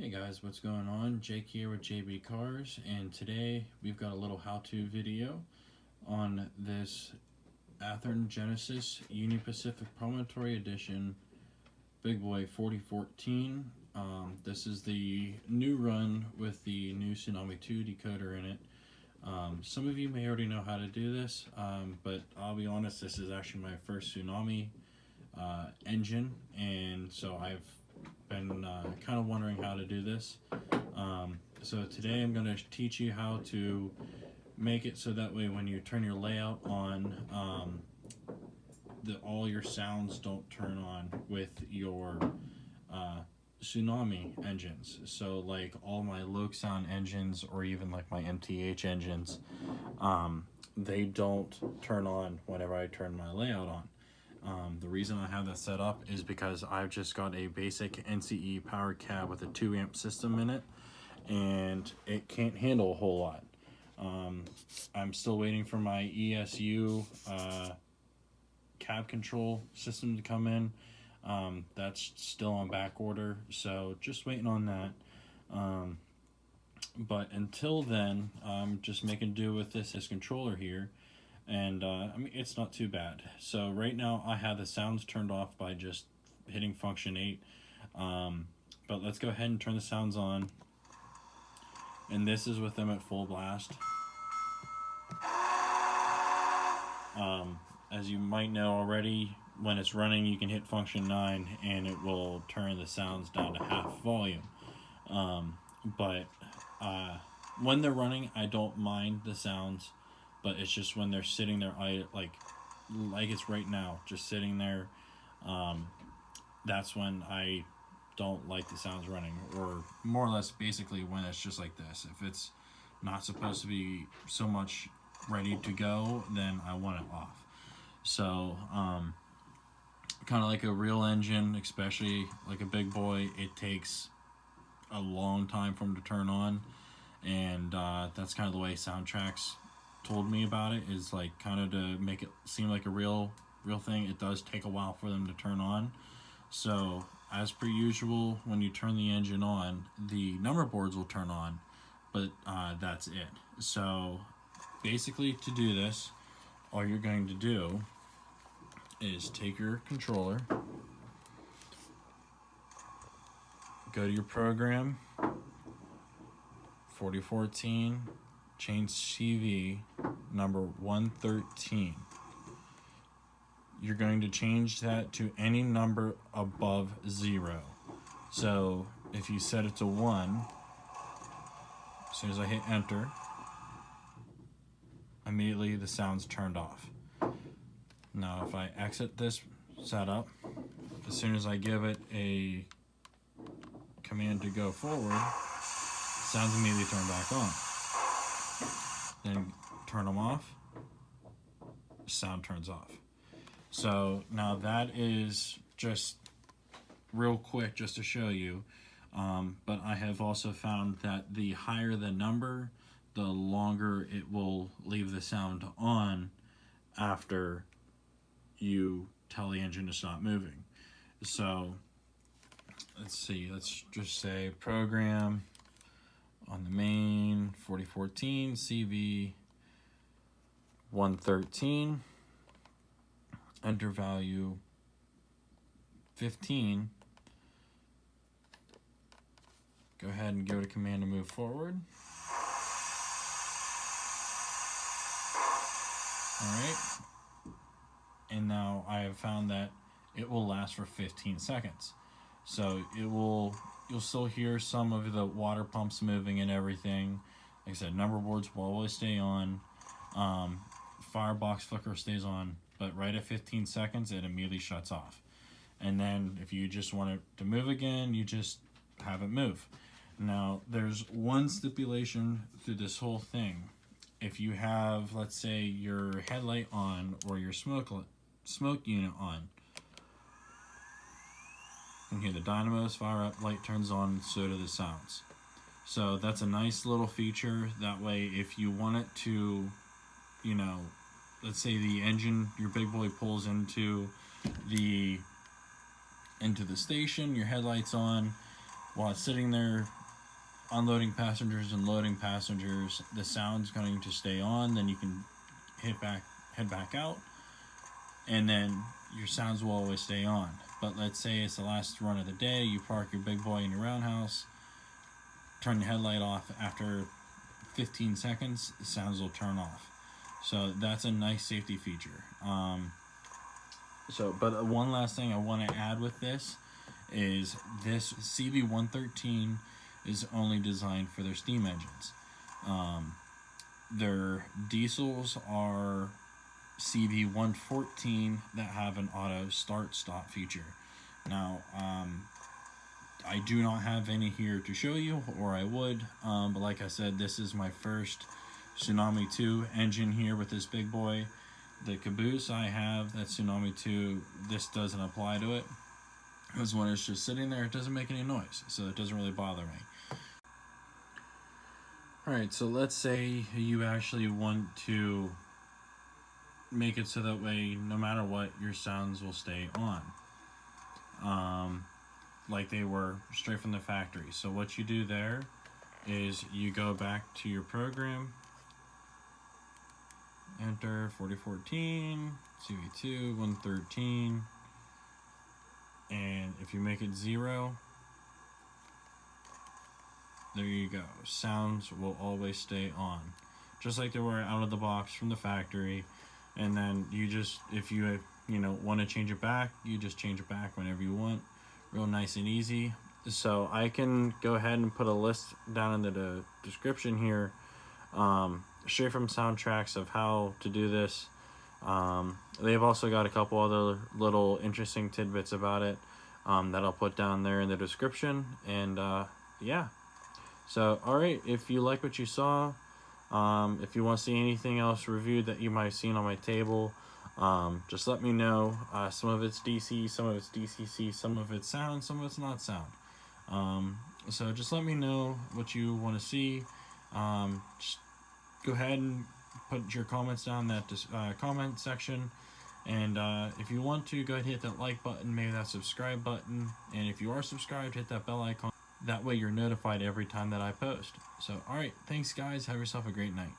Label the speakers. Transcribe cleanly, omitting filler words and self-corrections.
Speaker 1: Hey guys, what's going on? Jake here with JB Cars, and today we've got a little how-to video on this Athearn Genesis Union Pacific Promontory Edition Big Boy 4014. This is the new run with the new Tsunami 2 decoder in it. Some of you may already know how to do this, but I'll be honest, this is actually my first Tsunami engine, and so I've been kind of wondering how to do this. So today I'm going to teach you how to make it so that way when you turn your layout on, all your sounds don't turn on with your Tsunami engines. So like all my Loxon engines or even like my MTH engines, they don't turn on whenever I turn my layout on. The reason I have that set up is because I've just got a basic NCE power cab with a 2 amp system in it, and it can't handle a whole lot. I'm still waiting for my ESU cab control system to come in. That's still on back order, so just waiting on that. But until then, I'm just making do with this controller here. And I mean, it's not too bad. So right now I have the sounds turned off by just hitting function 8. But let's go ahead and turn the sounds on. And this is with them at full blast. As you might know already, when it's running you can hit function 9 and it will turn the sounds down to half volume. But when they're running, I don't mind the sounds. But it's just when they're sitting there, like it's right now, just sitting there, that's when I don't like the sounds running, or more or less basically when it's just like this. If it's not supposed to be so much ready to go, then I want it off. So kind of like a real engine, especially like a big boy, it takes a long time for them to turn on, and that's kind of the way soundtracks told me about it, is like kind of to make it seem like a real thing. It does take a while for them to turn on. So as per usual, when you turn the engine on, the number boards will turn on, but that's it. So basically, to do this, all you're going to do is take your controller, go to your program, 4014, change CV number 113. You're going to change that to any number above 0. So if you set it to 1, as soon as I hit enter, immediately the sound's turned off. Now if I exit this setup, as soon as I give it a command to go forward, sounds immediately turn back on. Then turn them off, sound turns off. So now that is just real quick just to show you, but I have also found that the higher the number, the longer it will leave the sound on after you tell the engine to stop moving. So let's see, let's just say program on the main 4014 CV 113, enter value 15. Go ahead and give it a command to move forward. Alright, and now I have found that it will last for 15 seconds. So you'll still hear some of the water pumps moving and everything. Like I said, number boards will always stay on. Firebox flicker stays on, but right at 15 seconds it immediately shuts off. And then if you just want it to move again, you just have it move. Now there's one stipulation through this whole thing. If you have, let's say, your headlight on or your smoke unit on, you can hear the dynamos fire up, light turns on, so do the sounds. So that's a nice little feature. That way, if you want it to, you know, let's say the engine, your big boy pulls into the station, your headlights on, while it's sitting there unloading passengers and loading passengers, the sound's going to stay on. Then you can head back out, and then your sounds will always stay on. But let's say it's the last run of the day, you park your big boy in your roundhouse, turn your headlight off. After 15 seconds, the sounds will turn off. So that's a nice safety feature. But one last thing I want to add with this is this CV113 is only designed for their steam engines. Their diesels are CV114 that have an auto start-stop feature. Now, I do not have any here to show you, or I would, but like I said, this is my first Tsunami 2 engine here with this big boy. The caboose I have, that Tsunami 2, this doesn't apply to it, because when it's just sitting there, it doesn't make any noise, so it doesn't really bother me. Alright, so let's say you actually want to make it so that way, no matter what, your sounds will stay on. Like they were straight from the factory. So what you do there is you go back to your program, enter 4014, CV2, 113, and if you make it 0, there you go. Sounds will always stay on, just like they were out of the box from the factory. And then you just, if you want to change it back, you just change it back whenever you want. Real nice and easy. So I can go ahead and put a list down in the description here, straight from Soundtracks, of how to do this. They've also got a couple other little interesting tidbits about it that I'll put down there in the description. And yeah. So, alright, if you like what you saw, if you want to see anything else reviewed that you might have seen on my table, just let me know. Some of it's DC, some of it's DCC, some of it's sound, some of it's not sound. So just let me know what you want to see. Just go ahead and put your comments down in that comment section. And if you want to, go ahead and hit that like button, maybe that subscribe button. And if you are subscribed, hit that bell icon. That way you're notified every time that I post. So, alright, thanks guys. Have yourself a great night.